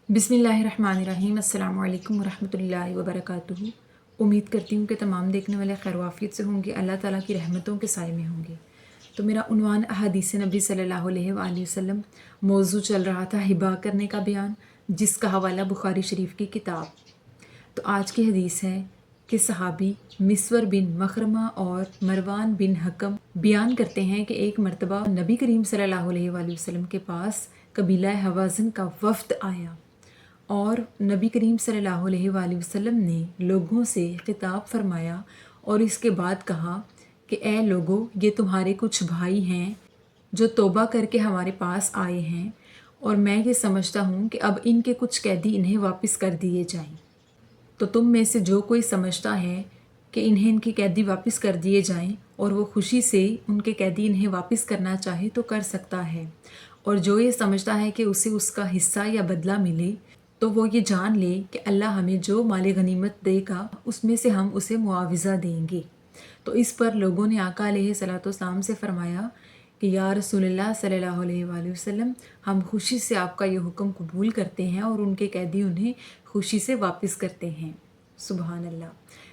बिस्मिल्लाहिर्रहमानिर्रहीम। अस्सलाम वालेकुम वरहमतुल्लाहि वबरकातुहू। उम्मीद करती हूँ कि तमाम देखने वाले खैर वाफियत से होंगे, अल्लाह ताला की रहमतों के साए में होंगे। तो मेरा उन्वान अहादीस नबी सल्लल्लाहु अलैहि वसल्लम मौजू चल रहा था हिबा करने का बयान, जिसका हवाला बुखारी शरीफ की किताब। तो आज की हदीस है कि सहाबी मिस्वर बिन मखरमा और मरवान बिन हकम बयान करते हैं कि एक मरतबा नबी करीम सल्लल्लाहु अलैहि वसल्लम के पास कबीला हवाज़िन का वफ़द आया और नबी करीम सल्लल्लाहु अलैहि वसल्लम ने लोगों से खिताब फरमाया और इसके बाद कहा कि ए लोगों, ये तुम्हारे कुछ भाई हैं जो तौबा करके हमारे पास आए हैं, और मैं ये समझता हूँ कि अब इनके कुछ कैदी इन्हें वापस कर दिए जाएं। तो तुम में से जो कोई समझता है कि इन्हें इनके कैदी वापस कर दिए जाएं और वो खुशी से उनके कैदी इन्हें वापस करना चाहे तो कर सकता है, और जो ये समझता है कि उसे उसका हिस्सा या बदला मिले तो वो ये जान ले कि अल्लाह हमें जो माल गनीमत देगा उसमें से हम उसे मुआवज़ा देंगे। तो इस पर लोगों ने आका अलैहिस्सलाम से फरमाया कि या रसूलल्लाह सल्लल्लाहु अलैहि वसल्लम, हम खुशी से आपका ये हुक्म कबूल करते हैं और उनके कैदी उन्हें खुशी से वापस करते हैं। सुबहान अल्लाह।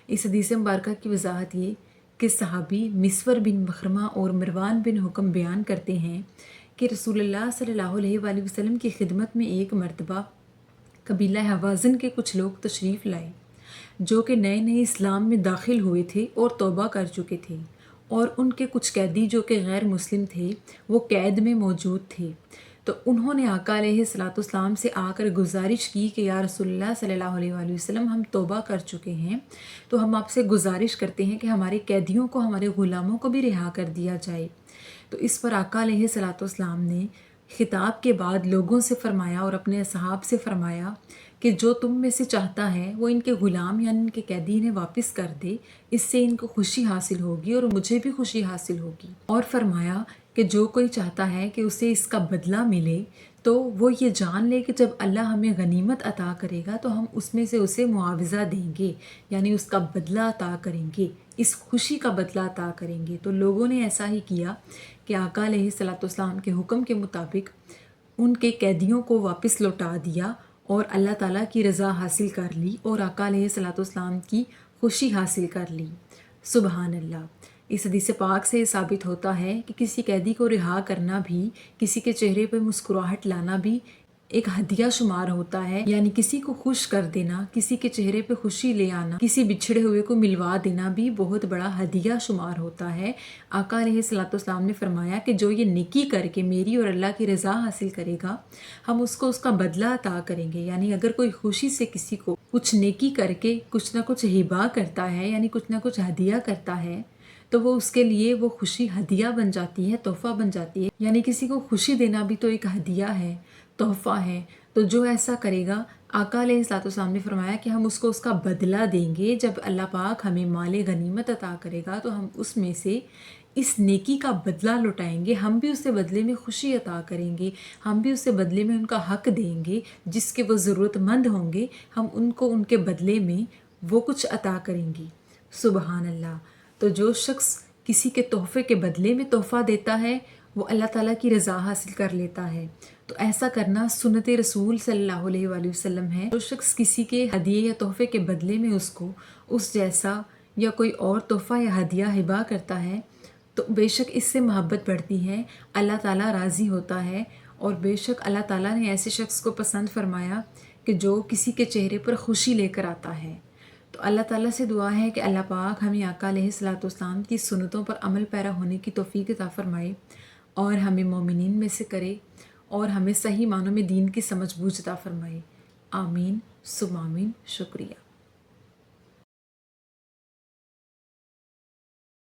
इस हदीस मुबारक की वजाहत ये कि सहाबी मिस्वर बिन मखरमा और मरवान बिन हुक्म बयान करते हैं कि रसूलुल्लाह सल्लल्लाहु अलैहि वसल्लम की खिदमत में एक मरतबा कबीला हवाज़िन के कुछ लोग तशरीफ़ लाए जो कि नए नए इस्लाम में दाखिल हुए थे और तौबा कर चुके थे, और उनके कुछ कैदी जो कि गैर मुस्लिम थे वो कैद में मौजूद थे। तो उन्होंने आका अलैहिस्सलाम से आकर गुजारिश की कि या रसूलुल्लाह सल्लल्लाहु अलैहि वसल्लम, हम तौबा कर चुके हैं, तो हम आपसे गुजारिश करते हैं कि हमारे कैदियों को, हमारे ग़ुलामों को भी रिहा कर दिया जाए। तो इस पर आका अलैहिस्सलाम ने खिताब के बाद लोगों से फरमाया और अपने असहाब से फरमाया कि जो तुम में से चाहता है वो इनके ग़ुलाम यानी इनके कैदी इन्हें वापस कर दे, इससे इनको खुशी हासिल होगी और मुझे भी खुशी हासिल होगी। और फरमाया कि जो कोई चाहता है कि उसे इसका बदला मिले तो वो ये जान ले कि जब अल्लाह हमें गनीमत अता करेगा तो हम उसमें से उसे मुआवज़ा देंगे, यानी उसका बदला अता करेंगे, इस खुशी का बदला अता करेंगे। तो लोगों ने ऐसा ही किया कि आका अलैहिस्सलाम के हुक्म के मुताबिक उनके कैदियों को वापस लौटा दिया और अल्लाह ताला की रज़ा हासिल कर ली और आका अलैहिस्सलाम की खुशी हासिल कर ली। सुबहान अल्लाह। इस हदीस पाक से साबित होता है कि किसी कैदी को रिहा करना भी, किसी के चेहरे पर मुस्कुराहट लाना भी एक हदिया शुमार होता है, यानी किसी को खुश कर देना, किसी के चेहरे पे खुशी ले आना, किसी बिछड़े हुए को मिलवा देना भी बहुत बड़ा हदिया शुमार होता है। आका अलैहिस्सलाम ने फरमाया कि जो ये नेकी करके मेरी और अल्लाह की रज़ा हासिल करेगा, हम उसको उसका बदला अता करेंगे। यानी अगर कोई खुशी से किसी को कुछ नेकी करके कुछ ना कुछ हिबा करता है, यानी कुछ ना कुछ हदिया करता है, तो वो उसके लिए वो खुशी हदिया बन जाती है, तोहफ़ा बन जाती है। यानी किसी को खुशी देना भी तो एक हदिया है, तोहफ़ा है। तो जो ऐसा करेगा, आका अलैहिस्सलाम ने फरमाया कि हम उसको उसका बदला देंगे। जब अल्लाह पाक हमें माले गनीमत अता करेगा तो हम उसमें से इस नेकी का बदला लौटाएंगे, हम भी उससे बदले में खुशी अता करेंगे, हम भी उससे बदले में उनका हक देंगे, जिसके वो ज़रूरतमंद होंगे हम उनको उनके बदले में वो कुछ अता करेंगे। सुबहान अल्लाह। तो जो शख्स किसी के तोहफ़े के बदले में तोहफ़ा देता है वो अल्लाह ताला की रज़ा हासिल कर लेता है। तो ऐसा करना सुन्नत रसूल सल्लल्लाहु अलैहि वसल्लम है। जो शख्स किसी के हदिये या तोहफ़े के बदले में उसको उस जैसा या कोई और तोहफ़ा या हदिया हिबा करता है तो बेशक इससे मोहब्बत बढ़ती है, अल्लाह ताला राज़ी होता है, और बेशक अल्लाह ताला ने ऐसे शख्स को पसंद फरमाया कि जो किसी के चेहरे पर खुशी लेकर आता है। तो अल्लाह ताला से दुआ है कि अल्लाह पाक हमें आका अलैहिस्सलाम की सुन्नतों पर अमल पैरा होने की तौफीक अता फरमाए और हमें मोमिनीन में से करे और हमें सही मानों में दीन की समझ बूझ अता फरमाए। आमीन सुम आमीन। शुक्रिया।